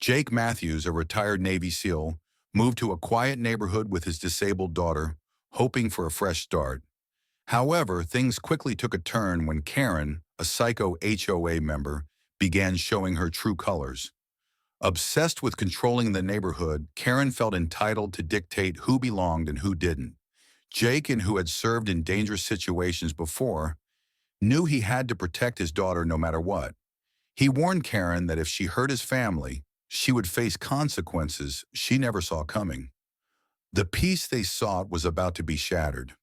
Jake Matthews, a retired Navy SEAL, moved to a quiet neighborhood with his disabled daughter, hoping for a fresh start. However, things quickly took a turn when Karen, a psycho HOA member, began showing her true colors. Obsessed with controlling the neighborhood, Karen felt entitled to dictate who belonged and who didn't. Jake, and who had served in dangerous situations before, knew he had to protect his daughter no matter what. He warned Karen that if she hurt his family, she would face consequences she never saw coming. The peace they sought was about to be shattered.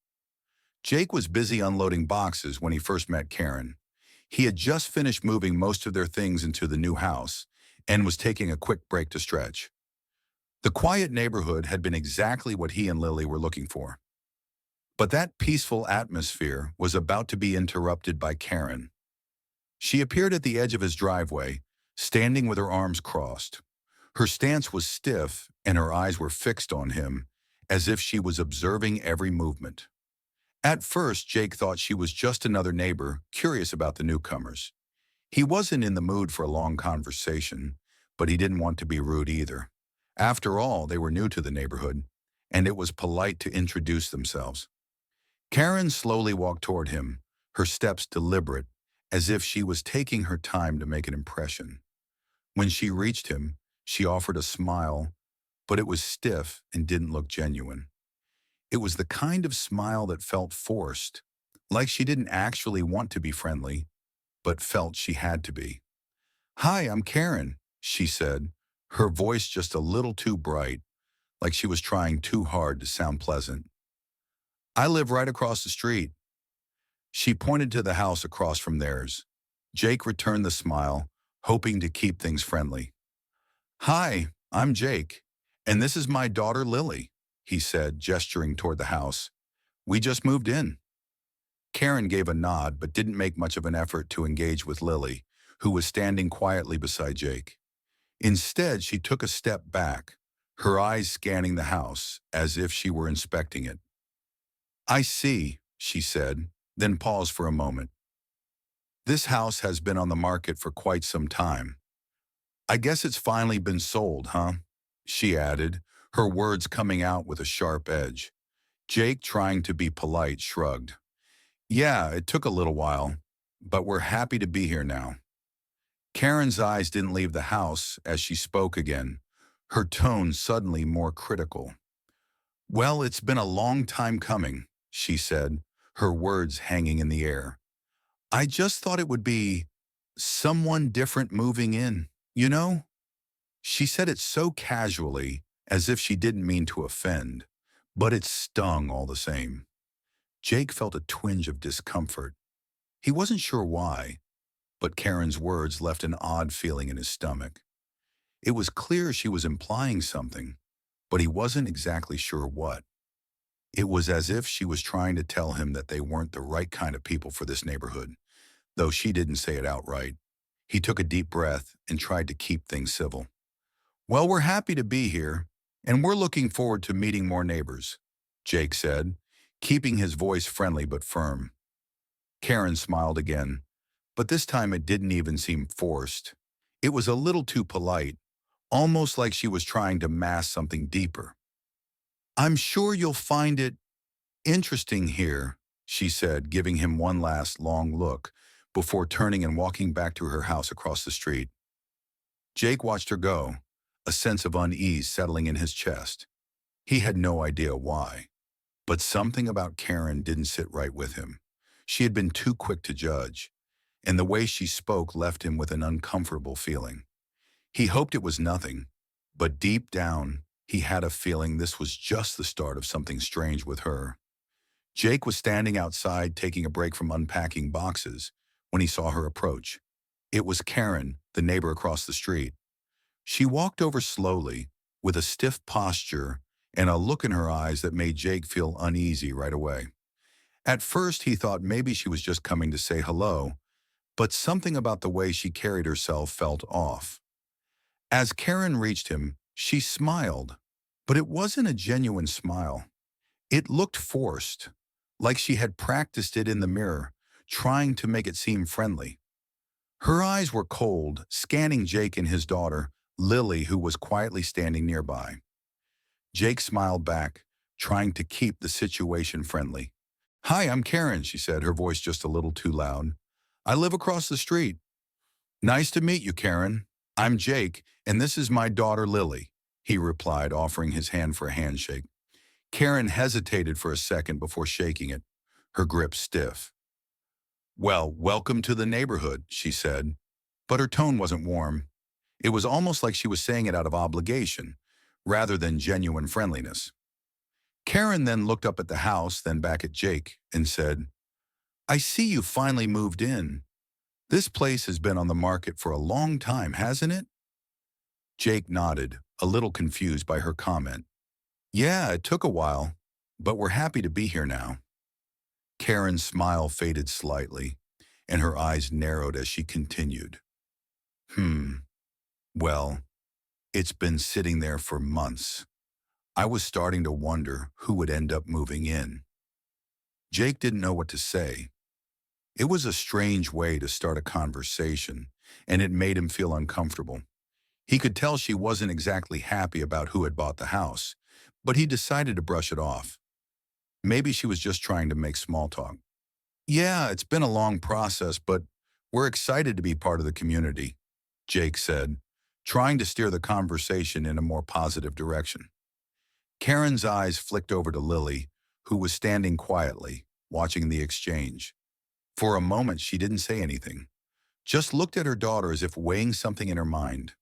Jake was busy unloading boxes when he first met Karen. He had just finished moving most of their things into the new house and was taking a quick break to stretch. The quiet neighborhood had been exactly what he and Lily were looking for. But that peaceful atmosphere was about to be interrupted by Karen. She appeared at the edge of his driveway, standing with her arms crossed. Her stance was stiff and her eyes were fixed on him, as if she was observing every movement. At first, Jake thought she was just another neighbor, curious about the newcomers. He wasn't in the mood for a long conversation, but he didn't want to be rude either. After all, they were new to the neighborhood, and it was polite to introduce themselves. Karen slowly walked toward him, her steps deliberate, as if she was taking her time to make an impression. When she reached him, she offered a smile, but it was stiff and didn't look genuine. It was the kind of smile that felt forced, like she didn't actually want to be friendly, but felt she had to be. "Hi, I'm Karen," she said, her voice just a little too bright, like she was trying too hard to sound pleasant. "I live right across the street." She pointed to the house across from theirs. Jake returned the smile, hoping to keep things friendly. "Hi, I'm Jake, and this is my daughter Lily," he said, gesturing toward the house. "We just moved in." Karen gave a nod but didn't make much of an effort to engage with Lily, who was standing quietly beside Jake. Instead, she took a step back, her eyes scanning the house as if she were inspecting it. "I see," she said, then paused for a moment. "This house has been on the market for quite some time. I guess it's finally been sold, huh?" she added, her words coming out with a sharp edge. Jake, trying to be polite, shrugged. "Yeah, it took a little while, but we're happy to be here now." Karen's eyes didn't leave the house as she spoke again, her tone suddenly more critical. "Well, it's been a long time coming," she said, her words hanging in the air. "I just thought it would be someone different moving in, you know?" She said it so casually, as if she didn't mean to offend, but it stung all the same. Jake felt a twinge of discomfort. He wasn't sure why, but Karen's words left an odd feeling in his stomach. It was clear she was implying something, but he wasn't exactly sure what. It was as if she was trying to tell him that they weren't the right kind of people for this neighborhood, though she didn't say it outright. He took a deep breath and tried to keep things civil. "Well, we're happy to be here, and we're looking forward to meeting more neighbors," Jake said, keeping his voice friendly but firm. Karen smiled again, but this time it didn't even seem forced. It was a little too polite, almost like she was trying to mask something deeper. "I'm sure you'll find it interesting here," she said, giving him one last long look before turning and walking back to her house across the street. Jake watched her go, a sense of unease settling in his chest. He had no idea why, but something about Karen didn't sit right with him. She had been too quick to judge, and the way she spoke left him with an uncomfortable feeling. He hoped it was nothing, but deep down, he had a feeling this was just the start of something strange with her. Jake was standing outside taking a break from unpacking boxes when he saw her approach. It was Karen, the neighbor across the street. She walked over slowly, with a stiff posture and a look in her eyes that made Jake feel uneasy right away. At first, he thought maybe she was just coming to say hello, but something about the way she carried herself felt off. As Karen reached him, she smiled, but it wasn't a genuine smile. It looked forced, like she had practiced it in the mirror, trying to make it seem friendly. Her eyes were cold, scanning Jake and his daughter, Lily, who was quietly standing nearby. Jake smiled back, trying to keep the situation friendly. "Hi, I'm Karen," she said, her voice just a little too loud. "I live across the street." "Nice to meet you, Karen. I'm Jake, and this is my daughter, Lily," he replied, offering his hand for a handshake. Karen hesitated for a second before shaking it, her grip stiff. "Well, welcome to the neighborhood," she said, but her tone wasn't warm. It was almost like she was saying it out of obligation, rather than genuine friendliness. Karen then looked up at the house, then back at Jake, and said, "I see you finally moved in. This place has been on the market for a long time, hasn't it?" Jake nodded, a little confused by her comment. "Yeah, it took a while, but we're happy to be here now." Karen's smile faded slightly, and her eyes narrowed as she continued. "Hmm, well, it's been sitting there for months. I was starting to wonder who would end up moving in." Jake didn't know what to say. It was a strange way to start a conversation, and it made him feel uncomfortable. He could tell she wasn't exactly happy about who had bought the house, but he decided to brush it off. Maybe she was just trying to make small talk. "Yeah, it's been a long process, but we're excited to be part of the community," Jake said, trying to steer the conversation in a more positive direction. Karen's eyes flicked over to Lily, who was standing quietly, watching the exchange. For a moment, she didn't say anything, just looked at her daughter as if weighing something in her mind.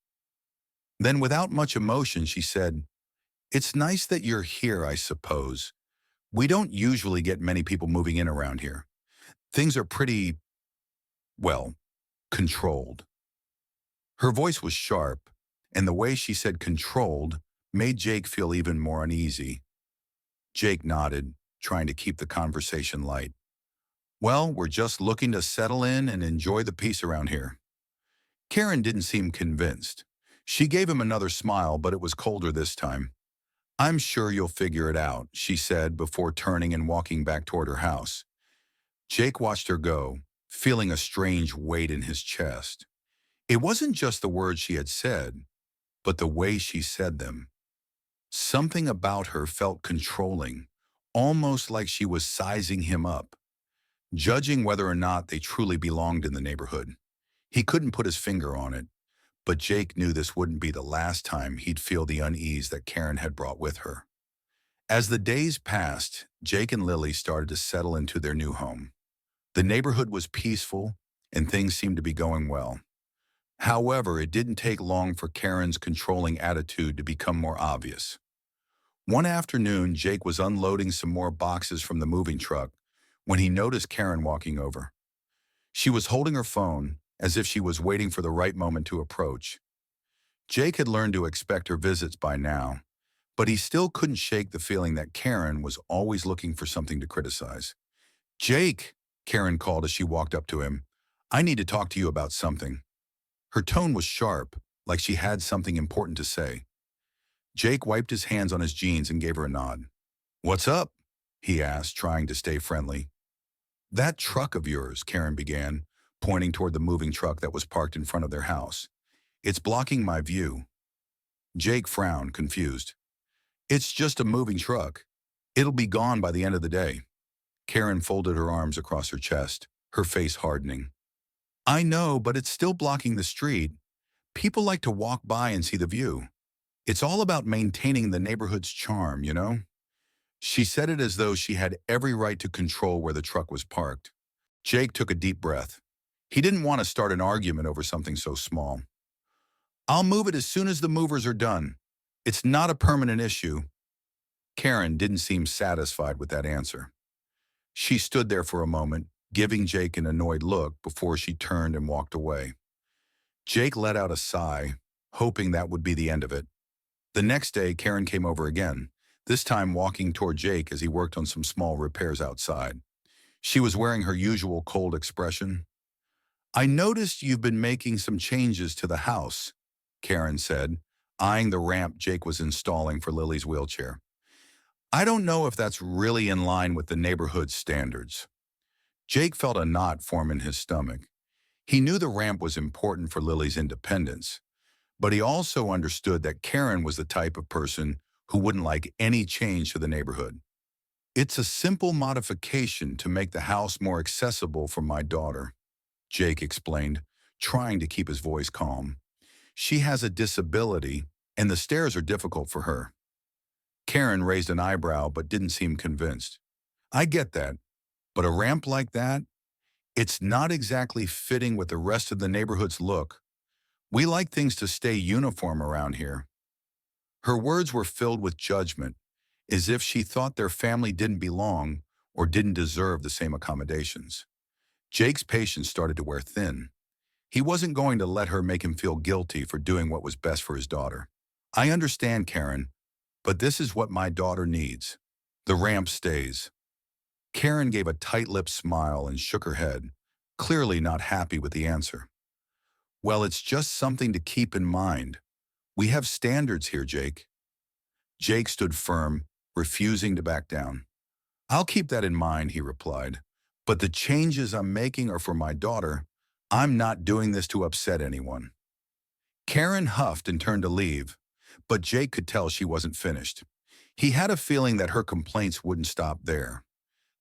Then, without much emotion, she said, "It's nice that you're here, I suppose. We don't usually get many people moving in around here. Things are pretty, well, controlled." Her voice was sharp, and the way she said controlled made Jake feel even more uneasy. Jake nodded, trying to keep the conversation light. "Well, we're just looking to settle in and enjoy the peace around here." Karen didn't seem convinced. She gave him another smile, but it was colder this time. "I'm sure you'll figure it out," she said before turning and walking back toward her house. Jake watched her go, feeling a strange weight in his chest. It wasn't just the words she had said, but the way she said them. Something about her felt controlling, almost like she was sizing him up, judging whether or not they truly belonged in the neighborhood. He couldn't put his finger on it, but Jake knew this wouldn't be the last time he'd feel the unease that Karen had brought with her. As the days passed, Jake and Lily started to settle into their new home. The neighborhood was peaceful, and things seemed to be going well. However, it didn't take long for Karen's controlling attitude to become more obvious. One afternoon, Jake was unloading some more boxes from the moving truck when he noticed Karen walking over. She was holding her phone, as if she was waiting for the right moment to approach. Jake had learned to expect her visits by now, but he still couldn't shake the feeling that Karen was always looking for something to criticize. "Jake," Karen called as she walked up to him, "I need to talk to you about something." Her tone was sharp, like she had something important to say. Jake wiped his hands on his jeans and gave her a nod. "What's up?" he asked, trying to stay friendly. "That truck of yours," Karen began, pointing toward the moving truck that was parked in front of their house. "It's blocking my view." Jake frowned, confused. "It's just a moving truck. It'll be gone by the end of the day." Karen folded her arms across her chest, her face hardening. "I know, but it's still blocking the street. People like to walk by and see the view. It's all about maintaining the neighborhood's charm, you know?" She said it as though she had every right to control where the truck was parked. Jake took a deep breath. He didn't want to start an argument over something so small. "I'll move it as soon as the movers are done. It's not a permanent issue." Karen didn't seem satisfied with that answer. She stood there for a moment, giving Jake an annoyed look before she turned and walked away. Jake let out a sigh, hoping that would be the end of it. The next day, Karen came over again, this time walking toward Jake as he worked on some small repairs outside. She was wearing her usual cold expression. "I noticed you've been making some changes to the house," Karen said, eyeing the ramp Jake was installing for Lily's wheelchair. "I don't know if that's really in line with the neighborhood's standards." Jake felt a knot form in his stomach. He knew the ramp was important for Lily's independence, But he also understood that Karen was the type of person who wouldn't like any change to the neighborhood. It's a simple modification to make the house more accessible for my daughter, Jake explained, trying to keep his voice calm. She has a disability, and the stairs are difficult for her. Karen raised an eyebrow but didn't seem convinced. I get that, but a ramp like that? It's not exactly fitting with the rest of the neighborhood's look. We like things to stay uniform around here. Her words were filled with judgment, as if she thought their family didn't belong or didn't deserve the same accommodations. Jake's patience started to wear thin. He wasn't going to let her make him feel guilty for doing what was best for his daughter. I understand, Karen, but this is what my daughter needs. The ramp stays. Karen gave a tight-lipped smile and shook her head, clearly not happy with the answer. Well, it's just something to keep in mind. We have standards here, Jake. Jake stood firm, refusing to back down. I'll keep that in mind, he replied. But the changes I'm making are for my daughter. I'm not doing this to upset anyone. Karen huffed and turned to leave, but Jake could tell she wasn't finished. He had a feeling that her complaints wouldn't stop there.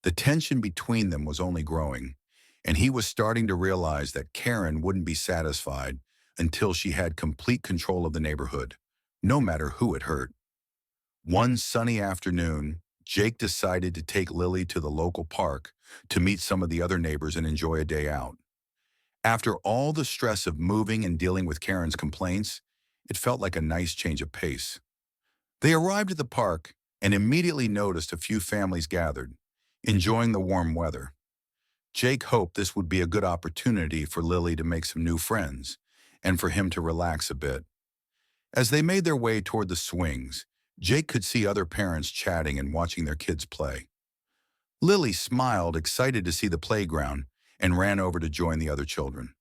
The tension between them was only growing, and he was starting to realize that Karen wouldn't be satisfied until she had complete control of the neighborhood, no matter who it hurt. One sunny afternoon, Jake decided to take Lily to the local park to meet some of the other neighbors and enjoy a day out. After all the stress of moving and dealing with Karen's complaints, it felt like a nice change of pace. They arrived at the park and immediately noticed a few families gathered, enjoying the warm weather. Jake hoped this would be a good opportunity for Lily to make some new friends and for him to relax a bit. As they made their way toward the swings, Jake could see other parents chatting and watching their kids play. Lily smiled, excited to see the playground, and ran over to join the other children.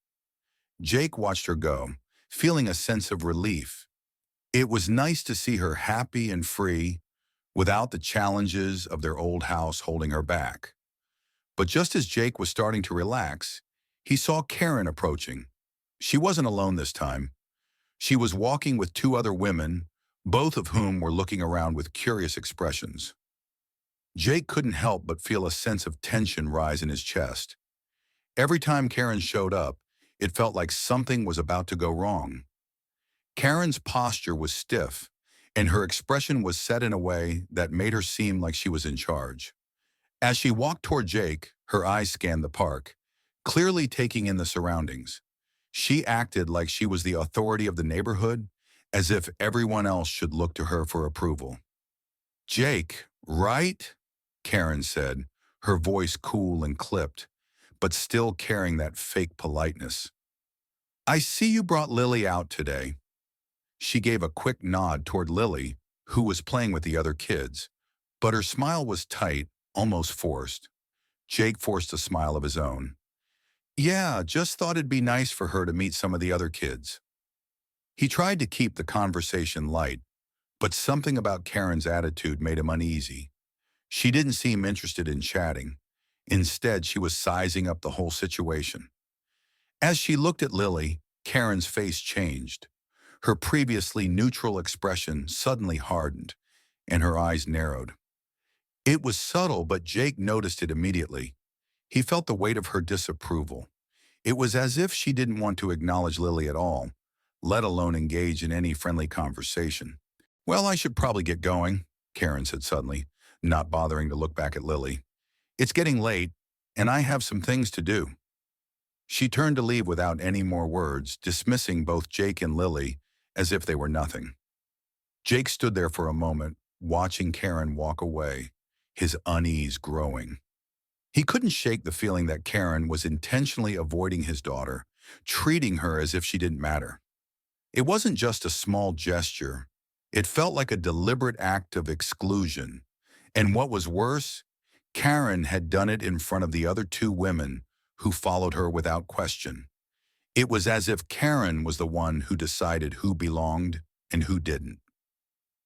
Jake watched her go, feeling a sense of relief. It was nice to see her happy and free, without the challenges of their old house holding her back. But just as Jake was starting to relax, he saw Karen approaching. She wasn't alone this time. She was walking with two other women, both of whom were looking around with curious expressions. Jake couldn't help but feel a sense of tension rise in his chest. Every time Karen showed up, it felt like something was about to go wrong. Karen's posture was stiff, and her expression was set in a way that made her seem like she was in charge. As she walked toward Jake, her eyes scanned the park, clearly taking in the surroundings. She acted like she was the authority of the neighborhood, as if everyone else should look to her for approval. Jake, right? Karen said, her voice cool and clipped, but still carrying that fake politeness. I see you brought Lily out today. She gave a quick nod toward Lily, who was playing with the other kids, but her smile was tight, almost forced. Jake forced a smile of his own. Yeah, just thought it'd be nice for her to meet some of the other kids. He tried to keep the conversation light, but something about Karen's attitude made him uneasy. She didn't seem interested in chatting. Instead, she was sizing up the whole situation. As she looked at Lily, Karen's face changed. Her previously neutral expression suddenly hardened, and her eyes narrowed. It was subtle, but Jake noticed it immediately. He felt the weight of her disapproval. It was as if she didn't want to acknowledge Lily at all, let alone engage in any friendly conversation. Well, I should probably get going, Karen said suddenly, not bothering to look back at Lily. It's getting late, and I have some things to do. She turned to leave without any more words, dismissing both Jake and Lily as if they were nothing. Jake stood there for a moment, watching Karen walk away, his unease growing. He couldn't shake the feeling that Karen was intentionally avoiding his daughter, treating her as if she didn't matter. It wasn't just a small gesture. It felt like a deliberate act of exclusion. And what was worse, Karen had done it in front of the other two women who followed her without question. It was as if Karen was the one who decided who belonged and who didn't.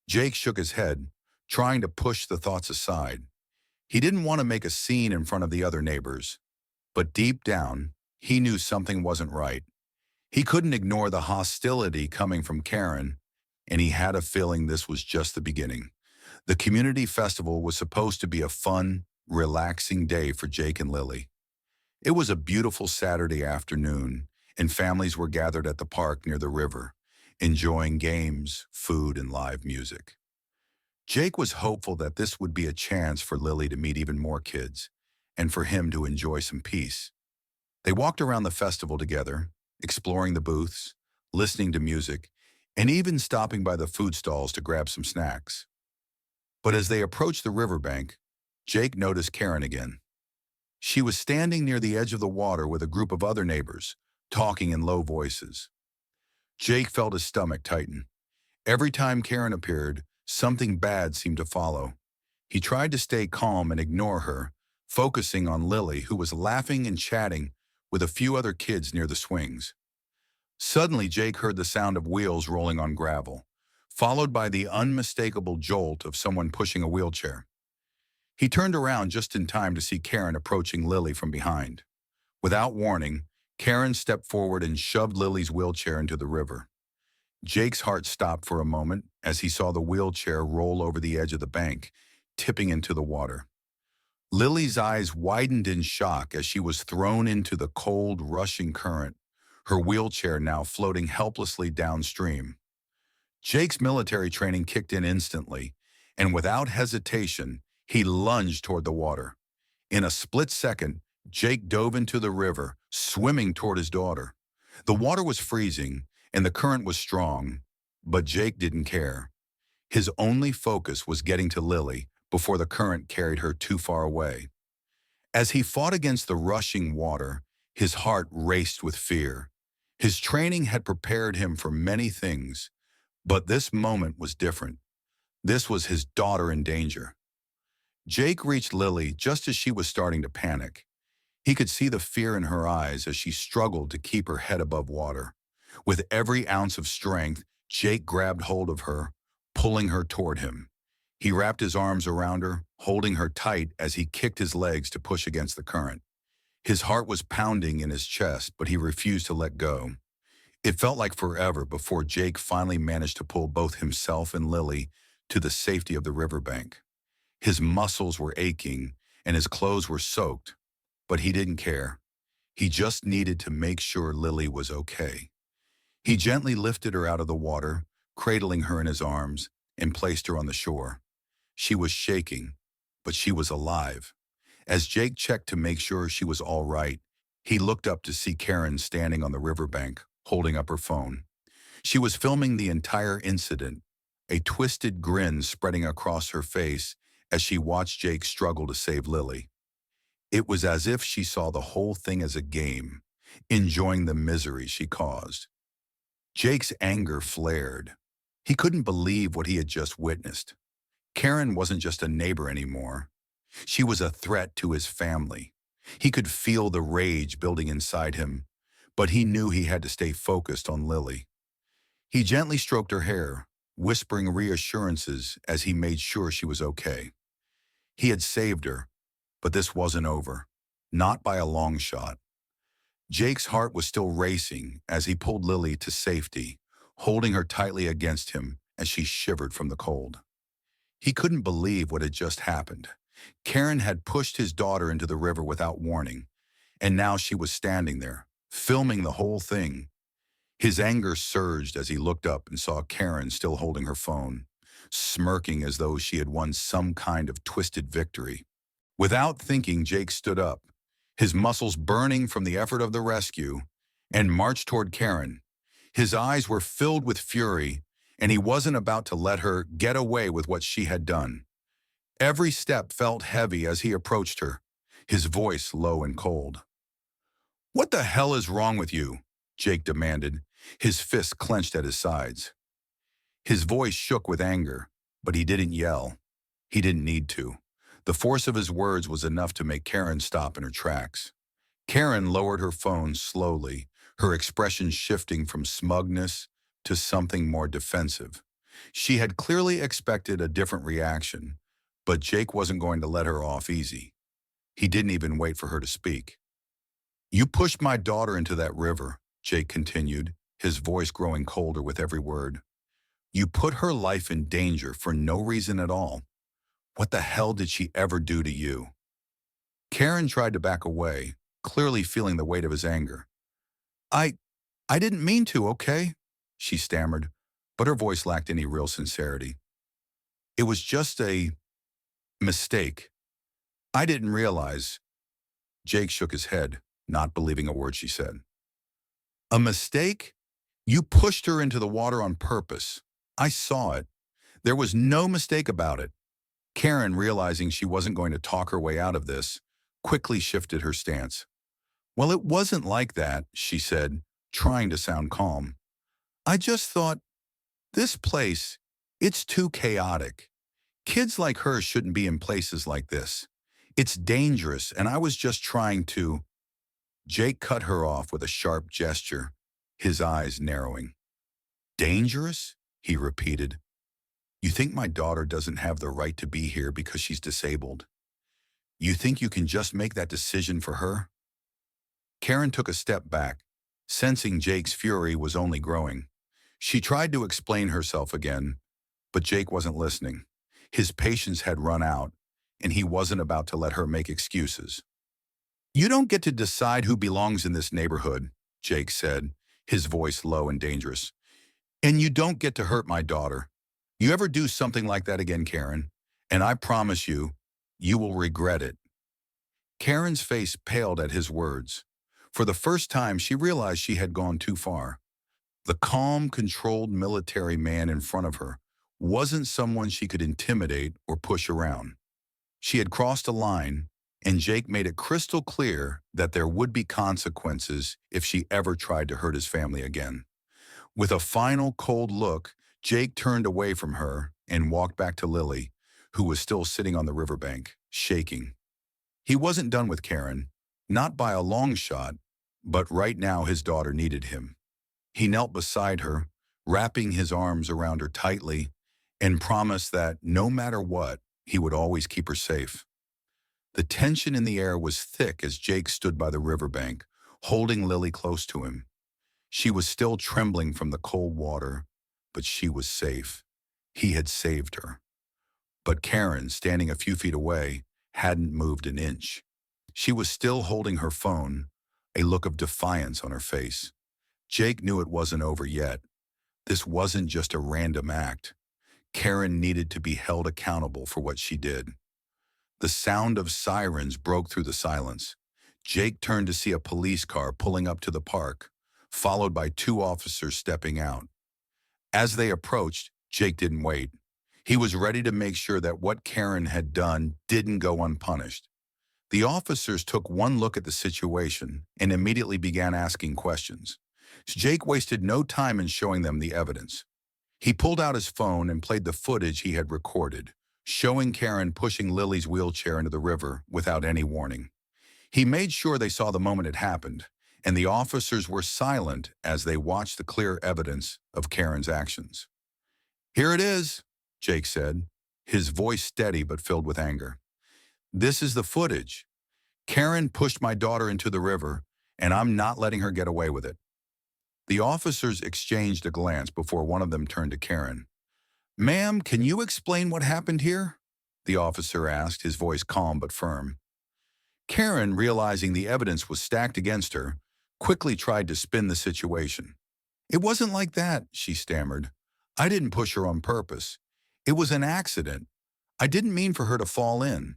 Jake shook his head, trying to push the thoughts aside. He didn't want to make a scene in front of the other neighbors, but deep down, he knew something wasn't right. He couldn't ignore the hostility coming from Karen, and he had a feeling this was just the beginning. The community festival was supposed to be a fun, relaxing day for Jake and Lily. It was a beautiful Saturday afternoon, and families were gathered at the park near the river, enjoying games, food, and live music. Jake was hopeful that this would be a chance for Lily to meet even more kids, and for him to enjoy some peace. They walked around the festival together, exploring the booths, listening to music, and even stopping by the food stalls to grab some snacks. But as they approached the riverbank, Jake noticed Karen again. She was standing near the edge of the water with a group of other neighbors, talking in low voices. Jake felt his stomach tighten. Every time Karen appeared, something bad seemed to follow. He tried to stay calm and ignore her, focusing on Lily, who was laughing and chatting with a few other kids near the swings. Suddenly, Jake heard the sound of wheels rolling on gravel, followed by the unmistakable jolt of someone pushing a wheelchair. He turned around just in time to see Karen approaching Lily from behind. Without warning, Karen stepped forward and shoved Lily's wheelchair into the river. Jake's heart stopped for a moment as he saw the wheelchair roll over the edge of the bank, tipping into the water. Lily's eyes widened in shock as she was thrown into the cold, rushing current, her wheelchair now floating helplessly downstream. Jake's military training kicked in instantly, and without hesitation, he lunged toward the water. In a split second, Jake dove into the river, swimming toward his daughter. The water was freezing, and the current was strong, but Jake didn't care. His only focus was getting to Lily before the current carried her too far away. As he fought against the rushing water, his heart raced with fear. His training had prepared him for many things, but this moment was different. This was his daughter in danger. Jake reached Lily just as she was starting to panic. He could see the fear in her eyes as she struggled to keep her head above water. With every ounce of strength, Jake grabbed hold of her, pulling her toward him. He wrapped his arms around her, holding her tight as he kicked his legs to push against the current. His heart was pounding in his chest, but he refused to let go. It felt like forever before Jake finally managed to pull both himself and Lily to the safety of the riverbank. His muscles were aching and his clothes were soaked, but he didn't care. He just needed to make sure Lily was okay. He gently lifted her out of the water, cradling her in his arms, and placed her on the shore. She was shaking, but she was alive. As Jake checked to make sure she was all right, he looked up to see Karen standing on the riverbank, holding up her phone. She was filming the entire incident, a twisted grin spreading across her face as she watched Jake struggle to save Lily. It was as if she saw the whole thing as a game, enjoying the misery she caused. Jake's anger flared. He couldn't believe what he had just witnessed. Karen wasn't just a neighbor anymore. She was a threat to his family. He could feel the rage building inside him, but he knew he had to stay focused on Lily. He gently stroked her hair, whispering reassurances as he made sure she was okay. He had saved her, but this wasn't over. Not by a long shot. Jake's heart was still racing as he pulled Lily to safety, holding her tightly against him as she shivered from the cold. He couldn't believe what had just happened. Karen had pushed his daughter into the river without warning, and now she was standing there, filming the whole thing. His anger surged as he looked up and saw Karen still holding her phone, smirking as though she had won some kind of twisted victory. Without thinking, Jake stood up, his muscles burning from the effort of the rescue, and marched toward Karen. His eyes were filled with fury, and he wasn't about to let her get away with what she had done. Every step felt heavy as he approached her, his voice low and cold. "What the hell is wrong with you?" Jake demanded, his fists clenched at his sides. His voice shook with anger, but he didn't yell. He didn't need to. The force of his words was enough to make Karen stop in her tracks. Karen lowered her phone slowly, her expression shifting from smugness to something more defensive. She had clearly expected a different reaction, but Jake wasn't going to let her off easy. He didn't even wait for her to speak. "You pushed my daughter into that river. Jake continued, his voice growing colder with every word. You put her life in danger for no reason at all. What the hell did she ever do to you? Karen tried to back away, clearly feeling the weight of his anger. I, I didn't mean to, okay? She stammered, but her voice lacked any real sincerity. It was just a mistake. I didn't realize. Jake shook his head, not believing a word she said. A mistake? You pushed her into the water on purpose. I saw it. There was no mistake about it. Karen, realizing she wasn't going to talk her way out of this, quickly shifted her stance. Well, it wasn't like that, she said, trying to sound calm. I just thought, this place, it's too chaotic. Kids like her shouldn't be in places like this. It's dangerous, and I was just trying to. Jake cut her off with a sharp gesture, his eyes narrowing. Dangerous? He repeated. You think my daughter doesn't have the right to be here because she's disabled? You think you can just make that decision for her? Karen took a step back, sensing Jake's fury was only growing. She tried to explain herself again, but Jake wasn't listening. His patience had run out, and he wasn't about to let her make excuses. You don't get to decide who belongs in this neighborhood, Jake said, his voice low and dangerous. And you don't get to hurt my daughter. You ever do something like that again, Karen, and I promise you, you will regret it. Karen's face paled at his words. For the first time, she realized she had gone too far. The calm, controlled military man in front of her wasn't someone she could intimidate or push around. She had crossed a line, and Jake made it crystal clear that there would be consequences if she ever tried to hurt his family again. With a final cold look, Jake turned away from her and walked back to Lily, who was still sitting on the riverbank, shaking. He wasn't done with Karen, not by a long shot, but right now his daughter needed him. He knelt beside her, wrapping his arms around her tightly, and promised that, no matter what, he would always keep her safe. The tension in the air was thick as Jake stood by the riverbank, holding Lily close to him. She was still trembling from the cold water, but she was safe. He had saved her. But Karen, standing a few feet away, hadn't moved an inch. She was still holding her phone, a look of defiance on her face. Jake knew it wasn't over yet. This wasn't just a random act. Karen needed to be held accountable for what she did. The sound of sirens broke through the silence. Jake turned to see a police car pulling up to the park, followed by two officers stepping out. As they approached, Jake didn't wait. He was ready to make sure that what Karen had done didn't go unpunished. The officers took one look at the situation and immediately began asking questions. Jake wasted no time in showing them the evidence. He pulled out his phone and played the footage he had recorded, showing Karen pushing Lily's wheelchair into the river without any warning. He made sure they saw the moment it happened, and the officers were silent as they watched the clear evidence of Karen's actions. Here it is, Jake said, his voice steady but filled with anger. This is the footage. Karen pushed my daughter into the river, and I'm not letting her get away with it. The officers exchanged a glance before one of them turned to Karen. Ma'am, can you explain what happened here? The officer asked, his voice calm but firm. Karen, realizing the evidence was stacked against her, quickly tried to spin the situation. It wasn't like that, she stammered. I didn't push her on purpose. It was an accident. I didn't mean for her to fall in.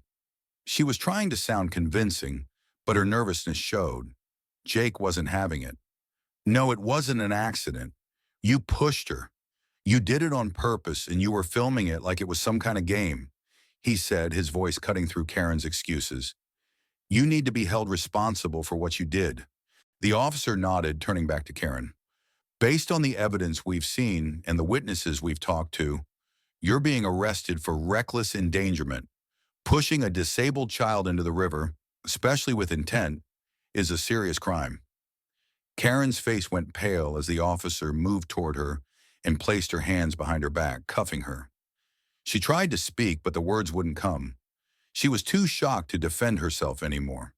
She was trying to sound convincing, but her nervousness showed. Jake wasn't having it. No, it wasn't an accident. You pushed her. You did it on purpose, and you were filming it like it was some kind of game, he said, his voice cutting through Karen's excuses. You need to be held responsible for what you did. The officer nodded, turning back to Karen. Based on the evidence we've seen and the witnesses we've talked to, you're being arrested for reckless endangerment. Pushing a disabled child into the river, especially with intent, is a serious crime. Karen's face went pale as the officer moved toward her and placed her hands behind her back, cuffing her. She tried to speak, but the words wouldn't come. She was too shocked to defend herself anymore.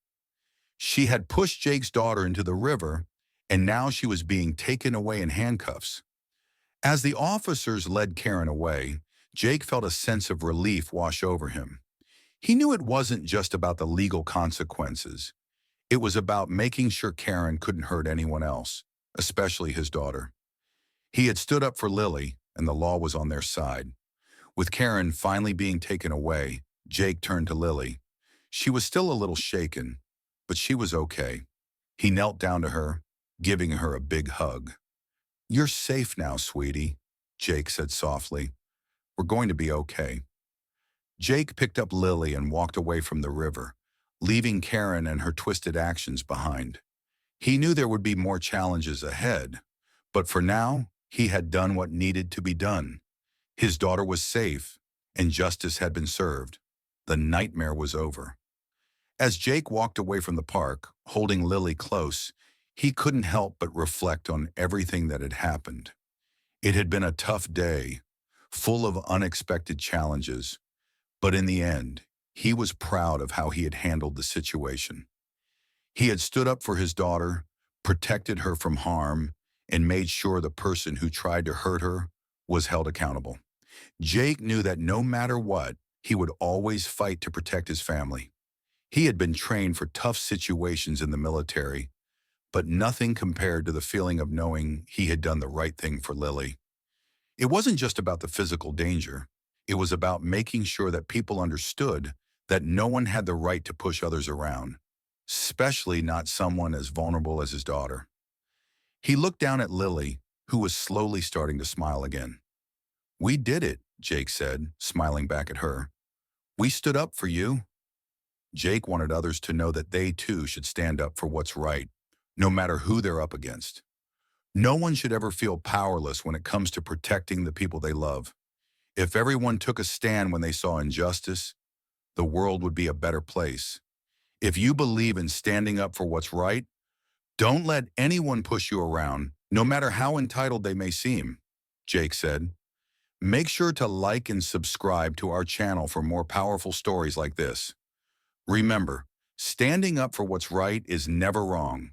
She had pushed Jake's daughter into the river, and now she was being taken away in handcuffs. As the officers led Karen away, Jake felt a sense of relief wash over him. He knew it wasn't just about the legal consequences. It was about making sure Karen couldn't hurt anyone else, especially his daughter. He had stood up for Lily, and the law was on their side. With Karen finally being taken away, Jake turned to Lily. She was still a little shaken, but she was okay. He knelt down to her, giving her a big hug. "You're safe now, sweetie," Jake said softly. "We're going to be okay." Jake picked up Lily and walked away from the river, leaving Karen and her twisted actions behind. He knew there would be more challenges ahead, but for now, he had done what needed to be done. His daughter was safe, and justice had been served. The nightmare was over. As Jake walked away from the park, holding Lily close, he couldn't help but reflect on everything that had happened. It had been a tough day, full of unexpected challenges, but in the end, he was proud of how he had handled the situation. He had stood up for his daughter, protected her from harm, and made sure the person who tried to hurt her was held accountable. Jake knew that no matter what, he would always fight to protect his family. He had been trained for tough situations in the military, but nothing compared to the feeling of knowing he had done the right thing for Lily. It wasn't just about the physical danger. It was about making sure that people understood that no one had the right to push others around, especially not someone as vulnerable as his daughter. He looked down at Lily, who was slowly starting to smile again. "We did it," Jake said, smiling back at her. "We stood up for you." Jake wanted others to know that they too should stand up for what's right, no matter who they're up against. No one should ever feel powerless when it comes to protecting the people they love. If everyone took a stand when they saw injustice, the world would be a better place. If you believe in standing up for what's right, don't let anyone push you around, no matter how entitled they may seem, Jake said. Make sure to like and subscribe to our channel for more powerful stories like this. Remember, standing up for what's right is never wrong.